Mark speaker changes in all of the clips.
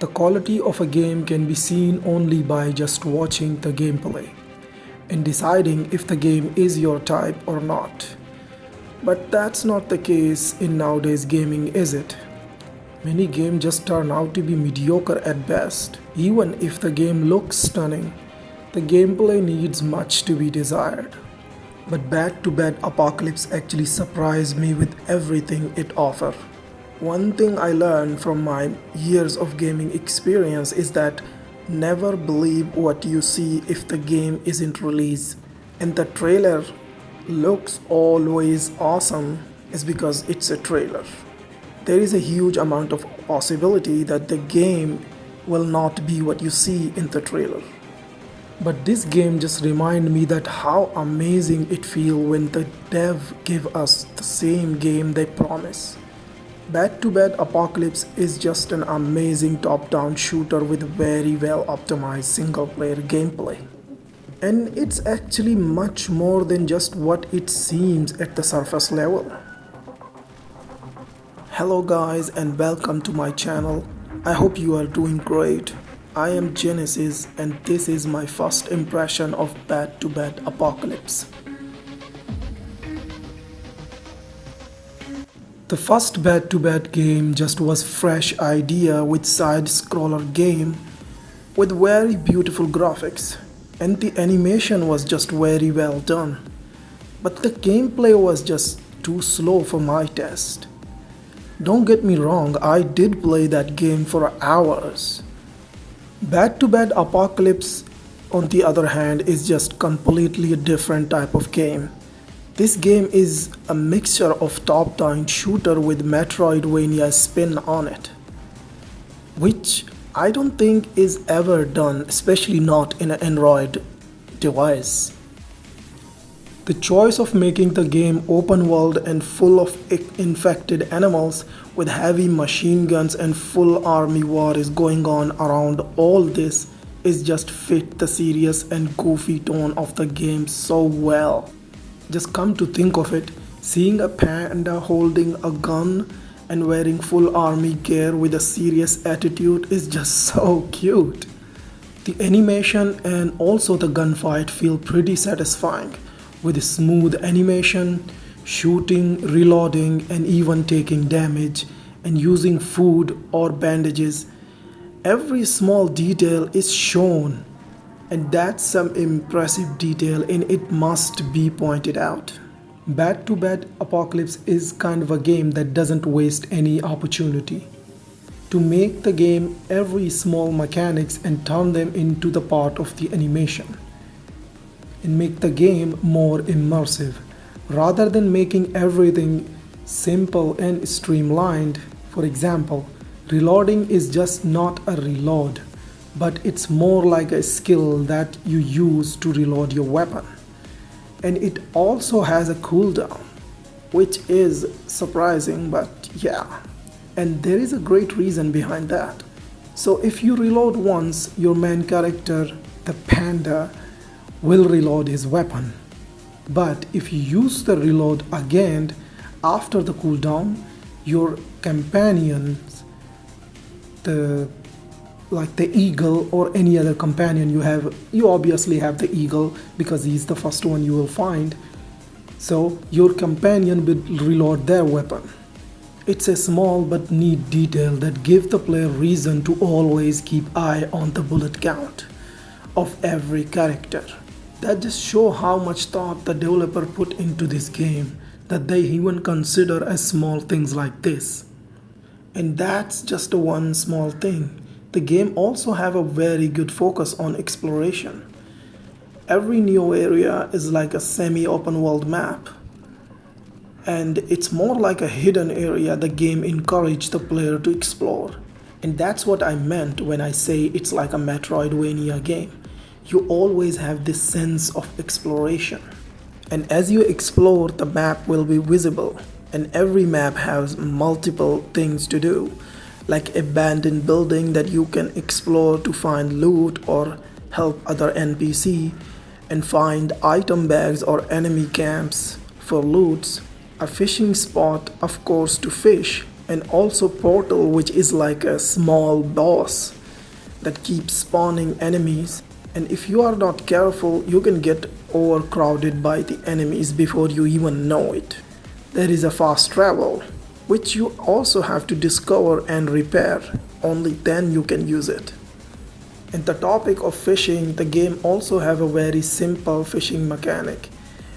Speaker 1: The quality of a game can be seen only by just watching the gameplay and deciding if the game is your type or not. But that's not the case in nowadays gaming, is it? Many games just turn out to be mediocre at best. Even if the game looks stunning, the gameplay needs much to be desired. But Bad to Bad Apocalypse actually surprised me with everything it offers. One thing I learned from my years of gaming experience is that never believe what you see if the game isn't released. And the trailer looks always awesome is because it's a trailer. There is a huge amount of possibility that the game will not be what you see in the trailer. But this game just remind me that how amazing it feels when the dev give us the same game they promise. Bad to Bad Apocalypse is just an amazing top-down shooter with very well optimized single-player gameplay. And it's actually much more than just what it seems at the surface level. Hello guys and welcome to my channel. I hope you are doing great. I am Genesis and this is my first impression of Bad to Bad Apocalypse. The first Bad to Bad game just was fresh idea with side scroller game with very beautiful graphics, and the animation was just very well done. But the gameplay was just too slow for my taste. Don't get me wrong, I did play that game for hours. Bad to Bad Apocalypse, on the other hand, is just completely a different type of game. This game is a mixture of top-down shooter with Metroidvania spin on it, which I don't think is ever done, especially not in an Android device. The choice of making the game open world and full of infected animals with heavy machine guns and full army war is going on around all this is just fit the serious and goofy tone of the game so well. Just come to think of it, seeing a panda holding a gun and wearing full army gear with a serious attitude is just so cute. The animation and also the gunfight feel pretty satisfying, with smooth animation, shooting, reloading, and even taking damage and using food or bandages. Every small detail is shown, and that's some impressive detail and it must be pointed out. Bad to Bad Apocalypse is kind of a game that doesn't waste any opportunity to make the game every small mechanics and turn them into the part of the animation and make the game more immersive rather than making everything simple and streamlined. For example, reloading is just not a reload, but it's more like a skill that you use to reload your weapon. And it also has a cooldown, which is surprising, but yeah. And there is a great reason behind that. So if you reload once, your main character, the panda, will reload his weapon. But if you use the reload again after the cooldown, your companions, like the eagle or any other companion you obviously have the eagle because he's the first one you will find. So your companion will reload their weapon. It's a small but neat detail that gives the player reason to always keep eye on the bullet count of every character. That just show how much thought the developer put into this game, that they even consider as small things like this. And that's just one small thing. The game also have a very good focus on exploration. Every new area is like a semi-open world map, and it's more like a hidden area the game encourages the player to explore. And that's what I meant when I say it's like a Metroidvania game. You always have this sense of exploration. And as you explore, the map will be visible, and every map has multiple things to do, like abandoned building that you can explore to find loot or help other NPC, and find item bags or enemy camps for loots, a fishing spot of course to fish, and also portal, which is like a small boss that keeps spawning enemies, and if you are not careful you can get overcrowded by the enemies before you even know it. There is a fast travel, which you also have to discover and repair, only then you can use it. And the topic of fishing, the game also have a very simple fishing mechanic,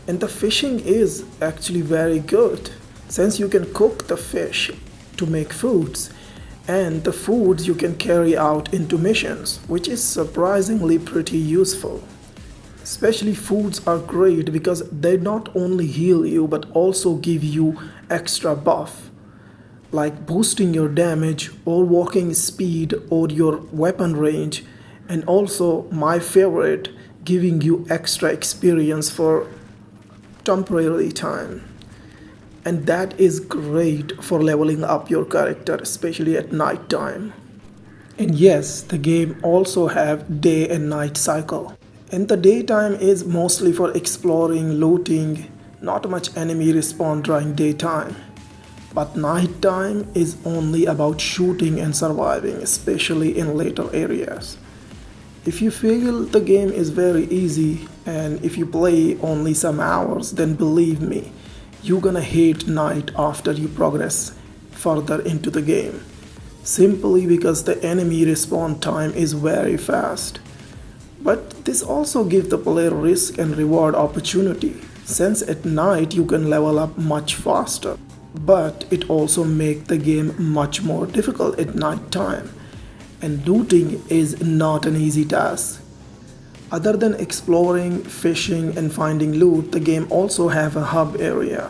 Speaker 1: and the fishing is actually very good since you can cook the fish to make foods, and the foods you can carry out into missions, which is surprisingly pretty useful. Especially foods are great because they not only heal you but also give you extra buff, like boosting your damage or walking speed or your weapon range, and also my favorite, giving you extra experience for temporary time. And that is great for leveling up your character, especially at night time. And yes, the game also have day and night cycle. And the daytime is mostly for exploring, looting, not much enemy respawn during daytime. But nighttime is only about shooting and surviving, especially in later areas. If you feel the game is very easy and if you play only some hours, then believe me, you're gonna hate night after you progress further into the game. Simply because the enemy respawn time is very fast. But this also gives the player risk and reward opportunity, since at night you can level up much faster. But it also makes the game much more difficult at night time, and looting is not an easy task. Other than exploring, fishing and finding loot, the game also have a hub area,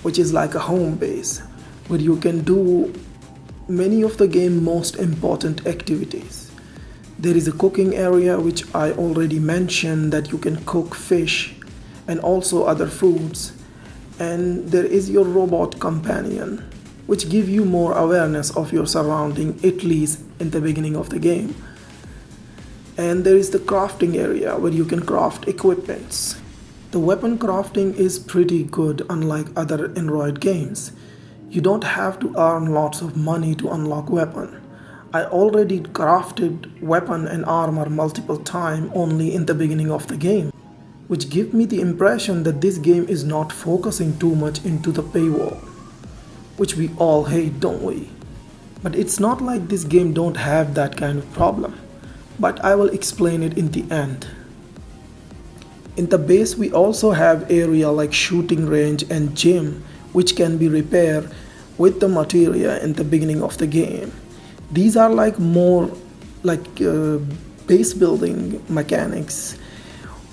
Speaker 1: which is like a home base, where you can do many of the game's most important activities. There is a cooking area, which I already mentioned, that you can cook fish and also other foods. And there is your robot companion, which give you more awareness of your surrounding, at least in the beginning of the game. And there is the crafting area where you can craft equipments. The weapon crafting is pretty good, unlike other Android games. You don't have to earn lots of money to unlock weapon. I already crafted weapon and armor multiple times only in the beginning of the game, which give me the impression that this game is not focusing too much into the paywall, which we all hate, don't we? But it's not like this game don't have that kind of problem, but I will explain it in the end. In the base we also have area like shooting range and gym, which can be repaired with the material in the beginning of the game. These are like more like base building mechanics,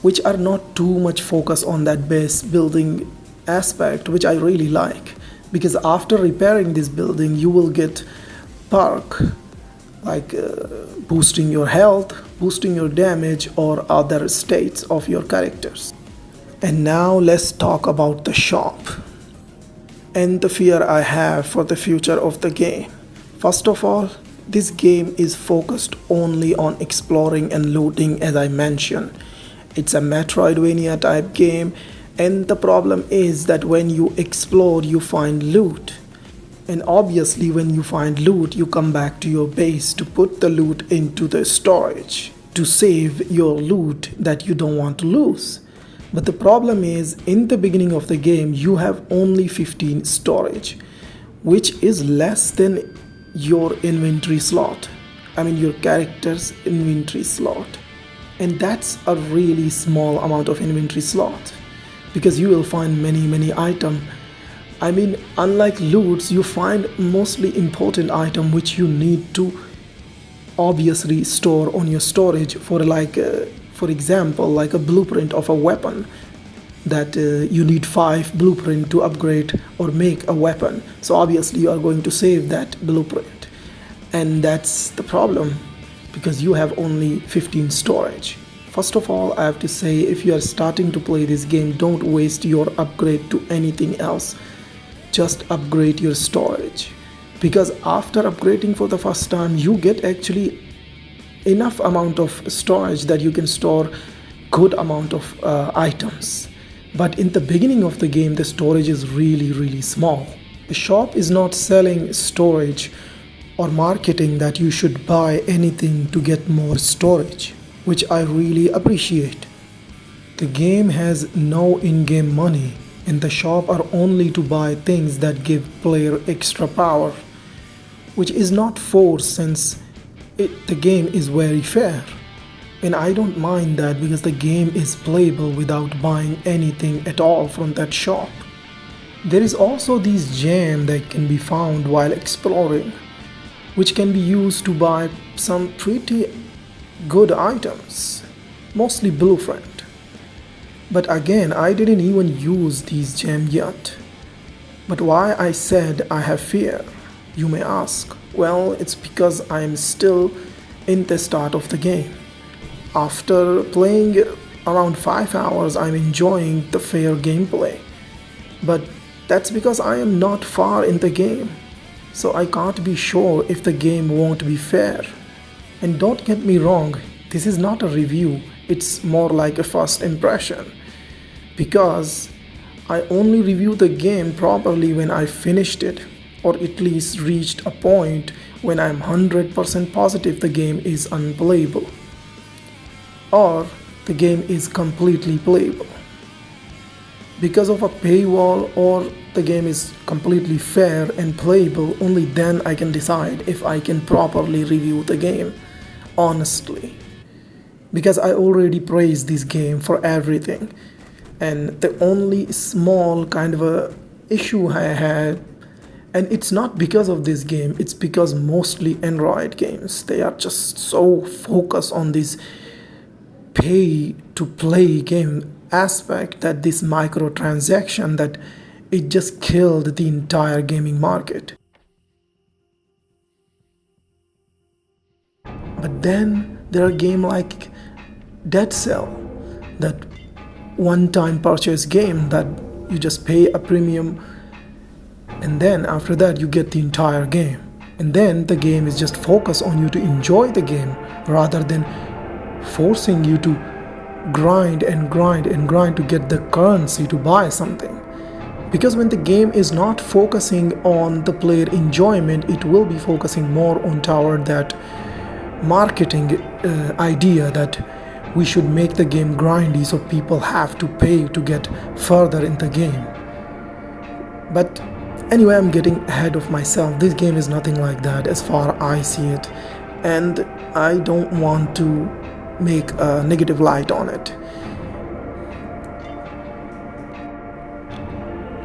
Speaker 1: which are not too much focused on that base building aspect, which I really like, because after repairing this building you will get perk like boosting your health, boosting your damage or other states of your characters. And now let's talk about the shop and the fear I have for the future of the game. First of all, this game is focused only on exploring and looting, as I mentioned. It's a Metroidvania type game, and the problem is that when you explore you find loot. And obviously when you find loot you come back to your base to put the loot into the storage to save your loot that you don't want to lose. But the problem is, in the beginning of the game you have only 15 storage, which is less than your inventory slot. I mean your character's inventory slot. And that's a really small amount of inventory slot, because you will find many items. I mean, unlike loots, you find mostly important item which you need to obviously store on your storage for for example, like a blueprint of a weapon that you need 5 blueprint to upgrade or make a weapon. So obviously you are going to save that blueprint, and that's the problem because you have only 15 storage. First of all, I have to say, if you are starting to play this game, don't waste your upgrade to anything else. Just upgrade your storage, because after upgrading for the first time you get actually enough amount of storage that you can store good amount of items. But in the beginning of the game the storage is really small, The shop is not selling storage or marketing that you should buy anything to get more storage, which I really appreciate. The game has no in-game money, and the shop are only to buy things that give player extra power, which is not forced since the game is very fair. And I don't mind that because the game is playable without buying anything at all from that shop. There is also this gem that can be found while exploring, which can be used to buy some pretty good items, mostly blueprint. But again, I didn't even use these gems yet. But why I said I have fear, you may ask? Well, it's because I am still in the start of the game. After playing around 5 hours, I'm enjoying the fair gameplay. But that's because I am not far in the game. So I can't be sure if the game won't be fair. And don't get me wrong, this is not a review, it's more like a first impression. Because I only review the game properly when I finished it, or at least reached a point when I'm 100% positive the game is unplayable, or the game is completely playable. Because of a paywall or the game is completely fair and playable, only then I can decide if I can properly review the game honestly. Because I already praised this game for everything, and the only small kind of a issue I had, and it's not because of this game, it's because mostly Android games, they are just so focused on this pay to play game aspect, that this microtransaction, that it just killed the entire gaming market. But then there are games like Dead Cell, that one-time purchase game that you just pay a premium, and then after that you get the entire game, and then the game is just focused on you to enjoy the game rather than forcing you to grind and grind and grind to get the currency to buy something. Because when the game is not focusing on the player enjoyment, it will be focusing more on toward that marketing idea that we should make the game grindy so people have to pay to get further in the game. But anyway, I'm getting ahead of myself. This game is nothing like that as far as I see it, and I don't want to make a negative light on it.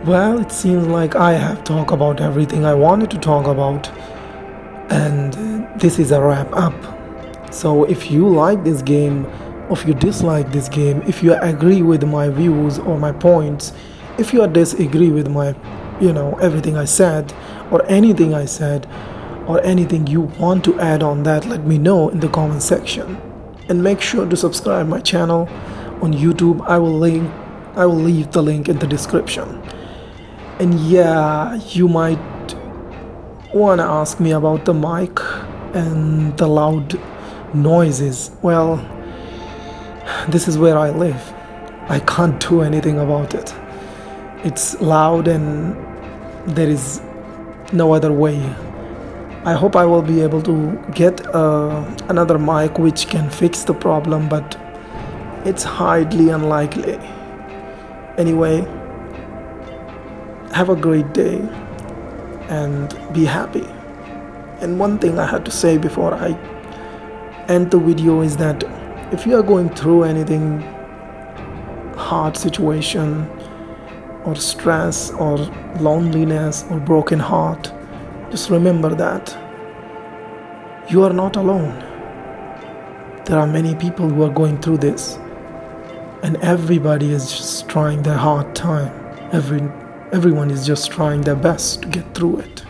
Speaker 1: Well, it seems like I have talked about everything I wanted to talk about, and this is a wrap up. So if you like this game, or if you dislike this game, if you agree with my views or my points, if you disagree with my, everything I said, or anything I said, or anything you want to add on that, let me know in the comment section. And make sure to subscribe my channel on YouTube. I will leave the link in the description. And yeah, you might want to ask me about the mic and the loud noises. Well, this is where I live. I can't do anything about it. It's loud and there is no other way. I hope I will be able to get another mic which can fix the problem, but it's highly unlikely. Anyway, have a great day and be happy. And one thing I had to say before I end the video is that if you are going through anything hard situation or stress or loneliness or broken heart, just remember that you are not alone. There are many people who are going through this, and everybody is just trying their hard time. Everyone is just trying their best to get through it.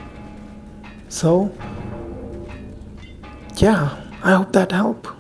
Speaker 1: So, yeah, I hope that helped.